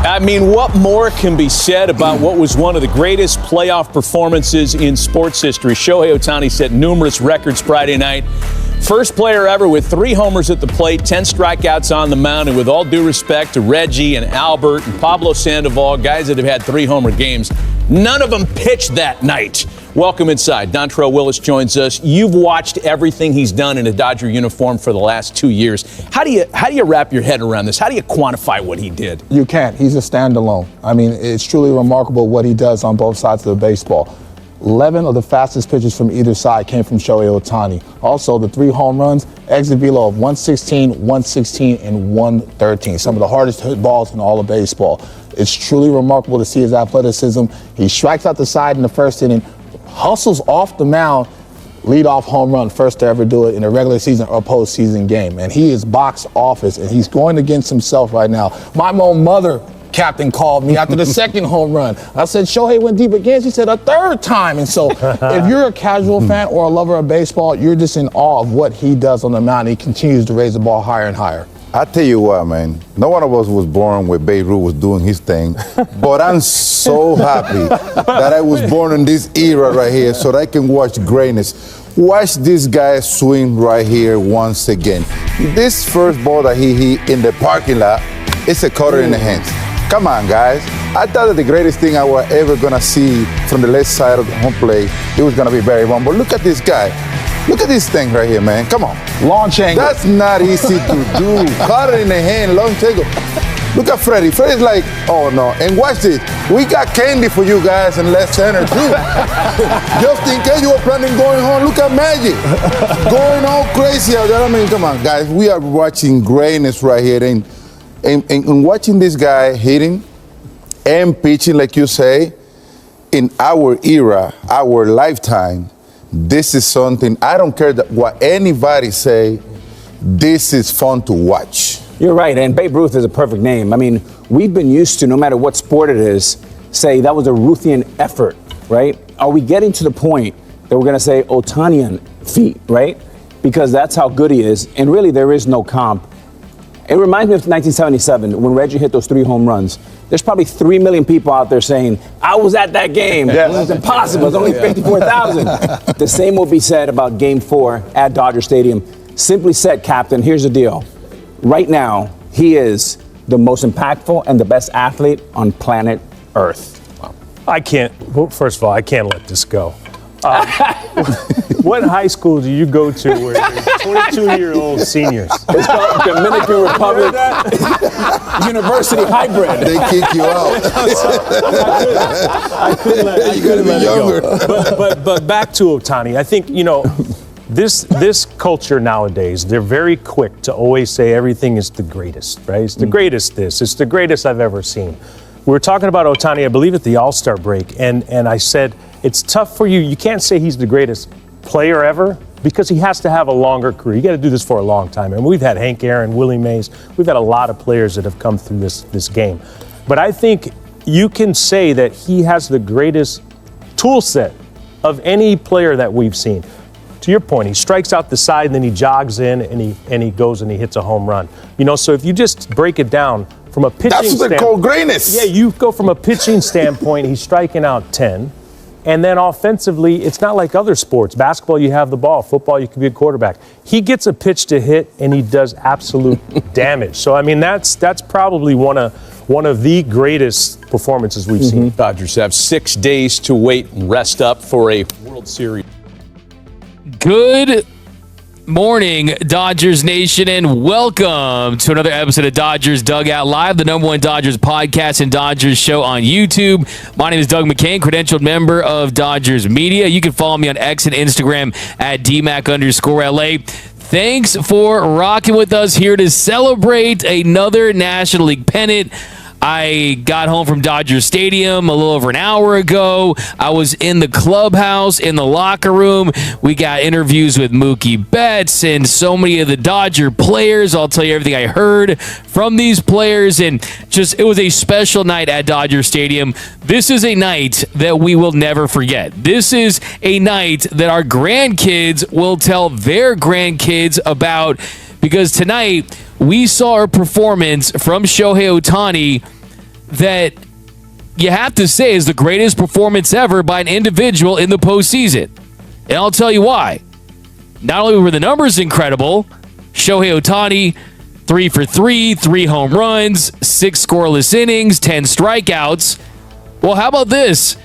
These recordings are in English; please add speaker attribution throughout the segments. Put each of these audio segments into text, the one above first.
Speaker 1: I mean, what more can be said about what was one of the greatest playoff performances in sports history? Shohei Ohtani set numerous records Friday night. First player ever with 3 homers at the plate, 10 strikeouts on the mound, and with all due respect to Reggie and Albert and Pablo Sandoval, guys that have had 3-homer games, none of them pitched that night. Welcome inside. Dontrell Willis joins us. You've watched everything he's done in a Dodger uniform for the last 2 years. How do you wrap your head around this? How do you quantify what he did?
Speaker 2: You can't. He's a standalone. I mean, it's truly remarkable what he does on both sides of the baseball. 11 of the fastest pitches from either side came from Shohei Ohtani. Also, the 3 home runs, exit velo of 116, 116, and 113. Some of the hardest hit balls in all of baseball. It's truly remarkable to see his athleticism. He strikes out the side in the first inning, hustles off the mound, leadoff home run, first to ever do it in a regular season or postseason game. And he is box office, and he's going against himself right now. My own mother, captain, called me after the second home run. I said, Shohei went deep again. She said, a third time. And so if you're a casual fan or a lover of baseball, you're just in awe of what he does on the mound. He continues to raise the ball higher and higher.
Speaker 3: I tell you what, man, no one of us was born when Babe Ruth was doing his thing, but I'm so happy that I was born in this era right here so that I can watch greatness. Watch this guy swing right here once again. This first ball that he hit in the parking lot, it's a cutter in the hands. Come on, guys. I thought that the greatest thing I was ever going to see from the left side of the home plate, it was going to be Barry Bonds. But look at this guy. Look at this thing right here, man. Come on.
Speaker 2: Launch angle.
Speaker 3: That's not easy to do. Caught it in the hand, launch angle. Look at Freddie. Freddie's like, oh, no. And watch this. We got candy for you guys in left center, too. Just in case you were planning going home, look at Magic. Going all crazy out there. I mean, come on, guys. We are watching greatness right here. And watching this guy hitting and pitching, like you say, in our era, our lifetime, this is something, I don't care what anybody say, this is fun to watch.
Speaker 4: You're right, and Babe Ruth is a perfect name. I mean, we've been used to, no matter what sport it is, say that was a Ruthian effort, right? Are we getting to the point that we're going to say Ohtanian feat, right? Because that's how good he is, and really there is no comp. It reminds me of 1977 when Reggie hit those 3 home runs. There's probably 3 million people out there saying, I was at that game. Yes. It was impossible. It's only 54,000. The same will be said about Game 4 at Dodger Stadium. Simply said, Captain, here's the deal. Right now, he is the most impactful and the best athlete on planet Earth.
Speaker 5: Well, first of all, I can't let this go. What high school do you go to where there's 22-year-old seniors?
Speaker 4: It's called Dominican Republic University Hybrid.
Speaker 3: They kick you out.
Speaker 5: I couldn't let it go. But back to Ohtani. I think, this culture nowadays, they're very quick to always say everything is the greatest, right? It's the greatest this. It's the greatest I've ever seen. We were talking about Ohtani, I believe, at the All-Star break, and I said, it's tough for you. You can't say he's the greatest player ever because he has to have a longer career. You got to do this for a long time. And we've had Hank Aaron, Willie Mays. We've had a lot of players that have come through this game. But I think you can say that he has the greatest tool set of any player that we've seen. To your point, he strikes out the side, and then he jogs in, and he goes and he hits a home run. So if you just break it down from a pitching standpoint.
Speaker 3: That's what they call greatness.
Speaker 5: Yeah, you go from a pitching standpoint, he's striking out 10. And then offensively, it's not like other sports. Basketball, you have the ball. Football, you can be a quarterback. He gets a pitch to hit, and he does absolute damage. So, I mean, that's probably one of the greatest performances we've seen.
Speaker 1: Dodgers have 6 days to wait and rest up for a World Series.
Speaker 6: Good morning, Dodgers Nation, and welcome to another episode of Dodgers Dugout Live, the #1 Dodgers podcast and Dodgers show on YouTube. My name is Doug McCain, credentialed member of Dodgers Media. You can follow me on X and Instagram at DMAC_LA. Thanks for rocking with us here to celebrate another National League pennant. I got home from Dodger Stadium a little over an hour ago. I was in the clubhouse, in the locker room. We got interviews with Mookie Betts and so many of the Dodger players. I'll tell you everything I heard from these players. And it was a special night at Dodger Stadium. This is a night that we will never forget. This is a night that our grandkids will tell their grandkids about, because tonight we saw a performance from Shohei Ohtani that you have to say is the greatest performance ever by an individual in the postseason. And I'll tell you why. Not only were the numbers incredible, Shohei Ohtani, 3 for 3, 3 home runs, 6 scoreless innings, 10 strikeouts. Well, how about this?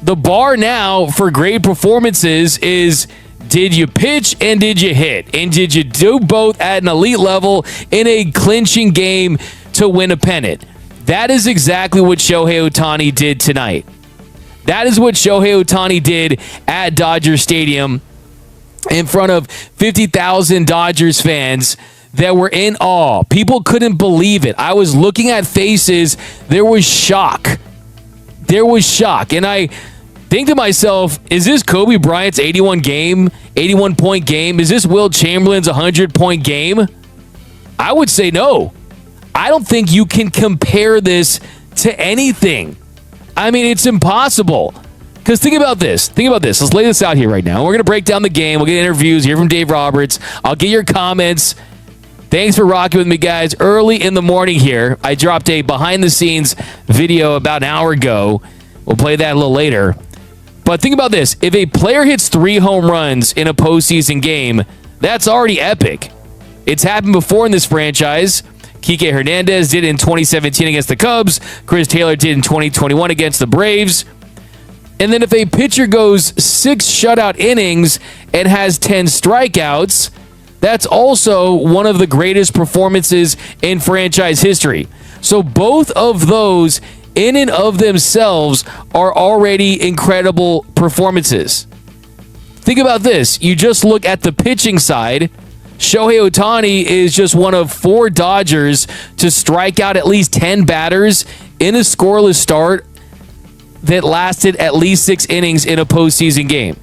Speaker 6: The bar now for great performances is, did you pitch and did you hit? And did you do both at an elite level in a clinching game to win a pennant? That is exactly what Shohei Ohtani did tonight. That is what Shohei Ohtani did at Dodger Stadium in front of 50,000 Dodgers fans that were in awe. People couldn't believe it. I was looking at faces. There was shock. There was shock. And I think to myself, is this Kobe Bryant's 81-point game? Is this Wilt Chamberlain's 100-point game? I would say no. I don't think you can compare this to anything. I mean, it's impossible. Because think about this. Let's lay this out here right now. We're going to break down the game. We'll get interviews, hear from Dave Roberts. I'll get your comments. Thanks for rocking with me, guys. Early in the morning here, I dropped a behind-the-scenes video about an hour ago. We'll play that a little later. But think about this. If a player hits 3 home runs in a postseason game, that's already epic. It's happened before in this franchise. Kike Hernandez did it in 2017 against the Cubs. Chris Taylor did in 2021 against the Braves. And then if a pitcher goes 6 shutout innings and has 10 strikeouts, that's also one of the greatest performances in franchise history. So both of those in and of themselves are already incredible performances. Think about this. You just look at the pitching side. Shohei Ohtani is just one of 4 Dodgers to strike out at least 10 batters in a scoreless start that lasted at least 6 innings in a postseason game.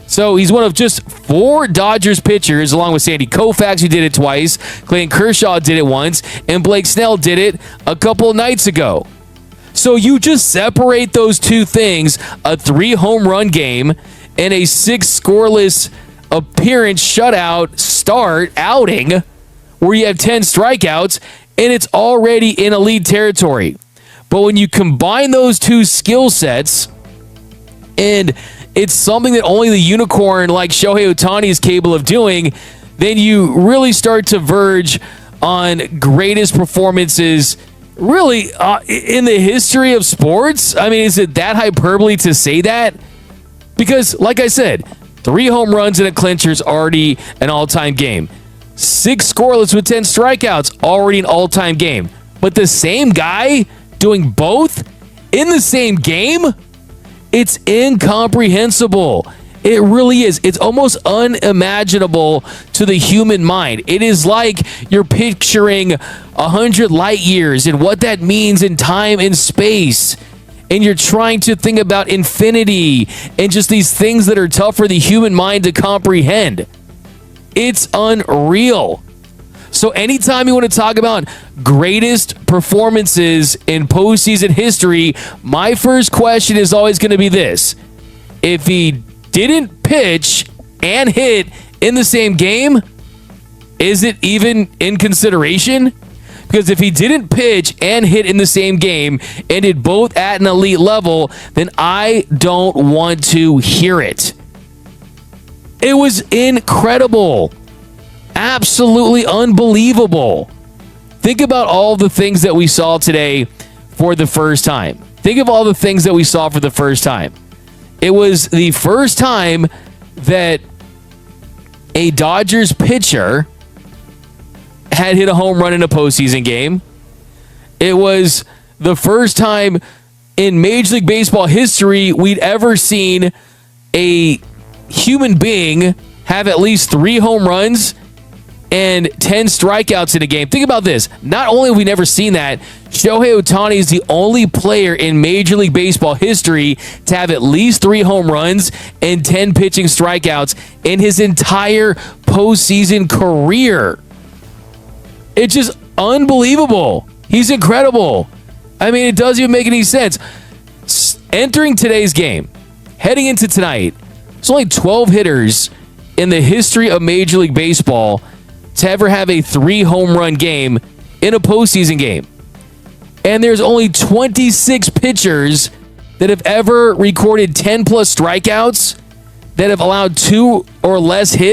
Speaker 6: So he's one of just 4 Dodgers pitchers, along with Sandy Koufax, who did it twice, Clayton Kershaw did it once, and Blake Snell did it a couple of nights ago. So you just separate those two things, a 3 home run game and a 6 scoreless appearance shutout outing where you have 10 strikeouts, and it's already in elite territory. But when you combine those two skill sets, and it's something that only the unicorn like Shohei Ohtani is capable of doing, then you really start to verge on greatest performances really in the history of sports. I mean, is it that hyperbole to say that? Because, like I said, 3 home runs in a clincher is already an all-time game. 6 scoreless with 10 strikeouts, already an all-time game. But the same guy doing both in the same game? It's incomprehensible. It really is. It's almost unimaginable to the human mind. It is like you're picturing 100 light years and what that means in time and space. And you're trying to think about infinity and just these things that are tough for the human mind to comprehend. It's unreal. So anytime you want to talk about greatest performances in postseason history, my first question is always going to be this. If he didn't pitch and hit in the same game, is it even in consideration? Because if he didn't pitch and hit in the same game and did both at an elite level, then I don't want to hear it. It was incredible. Absolutely unbelievable. Think about all the things that we saw today for the first time. Think of all the things that we saw for the first time. It was the first time that a Dodgers pitcher had hit a home run in a postseason game. It was the first time in Major League Baseball history we'd ever seen a human being have at least 3 home runs and 10 strikeouts in a game. Think about this. Not only have we never seen that, Shohei Ohtani is the only player in Major League Baseball history to have at least 3 home runs and 10 pitching strikeouts in his entire postseason career. It's just unbelievable. He's incredible. I mean, it doesn't even make any sense. Entering today's game, heading into tonight, there's only 12 hitters in the history of Major League Baseball to ever have a 3 home run game in a postseason game. And there's only 26 pitchers that have ever recorded 10 plus strikeouts that have allowed 2 or less hits.